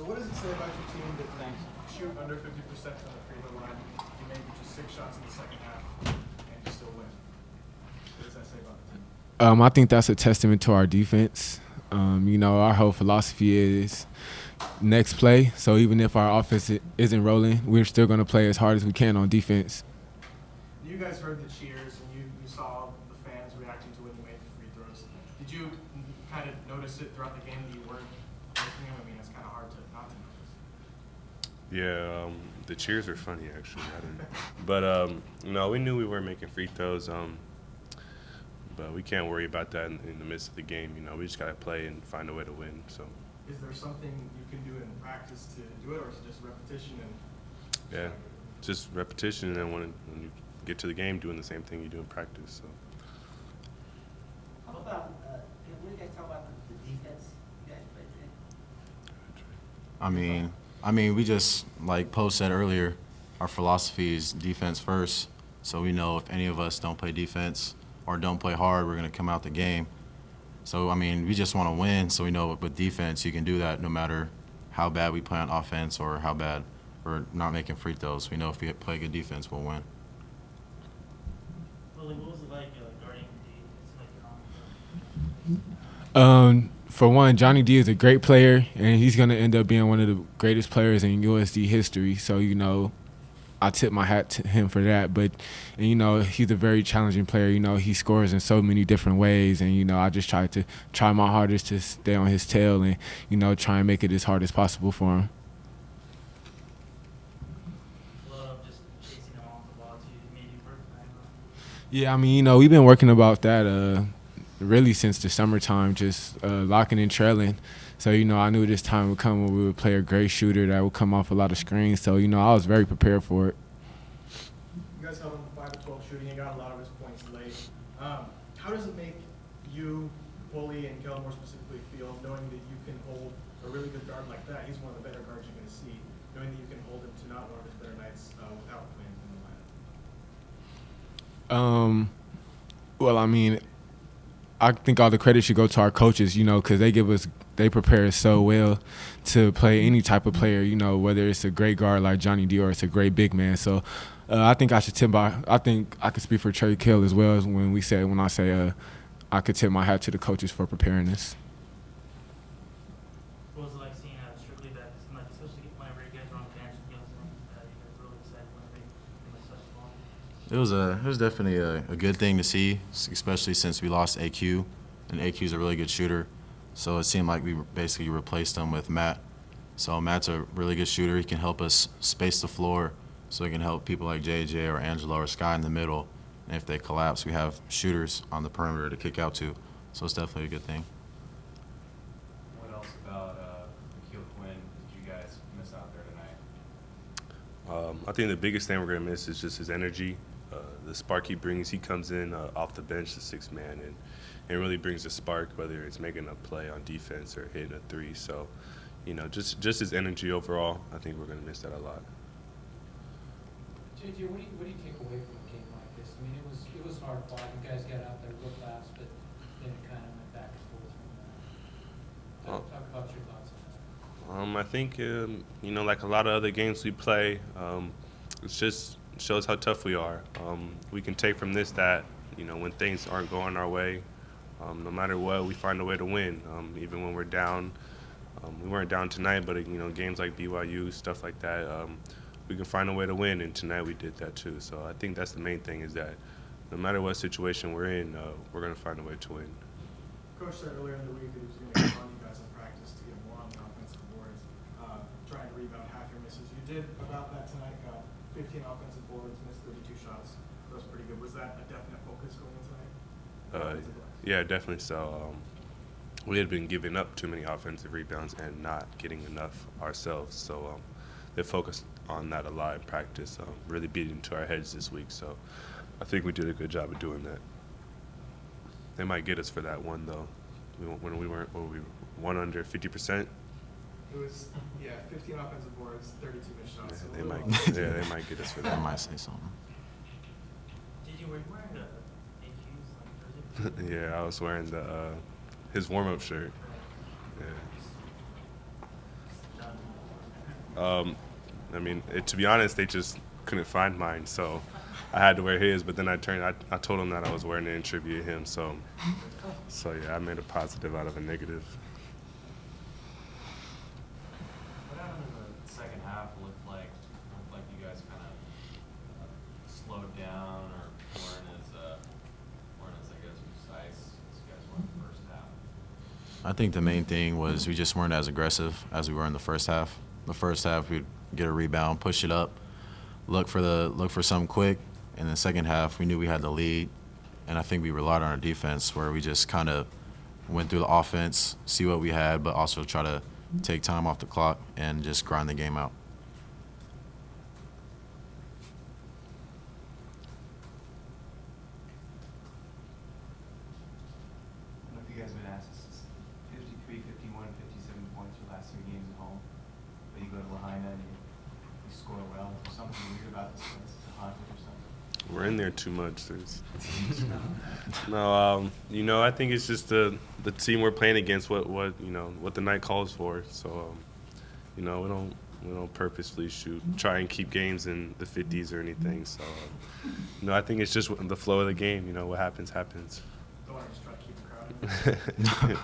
So what does it say about your team that you shoot under 50% from the free throw line, you maybe just 6 shots in the second half, and you still win? What does that say about the team? I think that's a testament to our defense. Our whole philosophy is next play. So even if our offense isn't rolling, we're still going to play as hard as we can on defense. You guys heard the cheers, and you saw the fans reacting to when you made the free throws. Did you kind of notice it throughout the game that you weren't making them? I mean, it's kind of hard to not to notice. Yeah, the cheers were funny actually. But no, we knew we weren't making free throws. But we can't worry about that in the midst of the game. We just gotta play and find a way to win. So. Is there something you can do in practice to do it, or is it just repetition and? Yeah, just repetition, and then when you get to the game, doing the same thing you do in practice. So. How about what do you guys talk about the defense you guys played today? I mean, we just, like Poe said earlier, our philosophy is defense first. So we know if any of us don't play defense or don't play hard, we're going to come out the game. So, I mean, we just want to win. So we know with defense, you can do that no matter how bad we play on offense or how bad we're not making free throws. We know if we play good defense, we'll win. Polee, what was it like guarding the For one, Johnny D is a great player, and he's going to end up being one of the greatest players in USD history. So, I tip my hat to him for that. But, he's a very challenging player. He scores in so many different ways. And, I just try my hardest to stay on his tail and, try and make it as hard as possible for him. A lot of just chasing him off the ball too, maybe work for him? Yeah, we've been working about that really since the summertime, just locking and trailing. So, I knew this time would come when we would play a great shooter that would come off a lot of screens. So, I was very prepared for it. You guys held him 5 of 12 shooting and got a lot of his points late. How does it make you, Polee, and Kell more specifically feel knowing that you can hold a really good guard like that? He's one of the better guards you're going to see. Knowing that you can hold him to not one of his better nights without playing in the lineup. I think all the credit should go to our coaches, because they prepare us so well to play any type of player, whether it's a great guard like Johnny D or it's a great big man. So I think I think I could speak for Trey, Kell as well when I say I could tip my hat to the coaches for preparing us. What was it like seeing Strictly that, especially whenever you guys were on the bench and you guys were really excited whenever they such a ball? It was definitely a good thing to see, especially since we lost AQ, and AQ is a really good shooter. So it seemed like we basically replaced him with Matt. So Matt's a really good shooter. He can help us space the floor, so he can help people like JJ or Angelo or Sky in the middle. And if they collapse, we have shooters on the perimeter to kick out to. So it's definitely a good thing. What else about Akil Quinn did you guys miss out there tonight? I think the biggest thing we're going to miss is just his energy, the spark he brings. He comes in off the bench, the 6th man, and really brings a spark, whether it's making a play on defense or hitting a 3. So, just his energy overall, I think we're going to miss that a lot. JJ, what do you take away from a game like this? I mean, it was hard fought. You guys got out there real fast, but then it kind of went back and forth from that. Talk about your thoughts on that. I think, like a lot of other games we play, it just shows how tough we are. We can take from this that, when things aren't going our way, no matter what, we find a way to win. Even when we're down, we weren't down tonight, but games like BYU, stuff like that, we can find a way to win. And tonight we did that too. So I think that's the main thing, is that no matter what situation we're in, we're going to find a way to win. Coach said earlier in the week that he was going to get on you guys in practice to get more on the offensive boards, trying to rebound half your misses. You did about that tonight. 15 offensive boards, missed 32 shots. That was pretty good. Was that a definite focus going in tonight? Yeah, definitely so. We had been giving up too many offensive rebounds and not getting enough ourselves. So they focused on that a lot in practice, really beating into our heads this week. So I think we did a good job of doing that. They might get us for that one, though. When we weren't, one under 50%. It was, 15 offensive boards, 32 missed shots. They might get us for that. I might say something. Did you wear the AQs like Thursday? Yeah, I was wearing his warm-up shirt. Yeah. I mean, to be honest, they just couldn't find mine, so I had to wear his. But then I told him that I was wearing it in tribute to him. So yeah, I made a positive out of a negative. What happened in the second half looked like you guys kind of slowed down or weren't as I guess precise as you guys were in the first half. I think the main thing was we just weren't as aggressive as we were in the first half. The first half, we'd get a rebound, push it up, look for something quick, and in the second half, we knew we had the lead, and I think we relied on our defense where we just kind of went through the offense, see what we had, but also try to take time off the clock and just grind the game out. I don't know if you guys have been asked, this is 53, 51, 57 points your last 3 games at home, but you go to Lahaina and you score well. Is there something weird about this place? Is it haunted or something? We're in there too much. No, I think it's just the team we're playing against. What the night calls for. So, we don't purposely try and keep games in the 50s or anything. So, I think it's just the flow of the game. What happens. Don't want to just try to keep it crowded.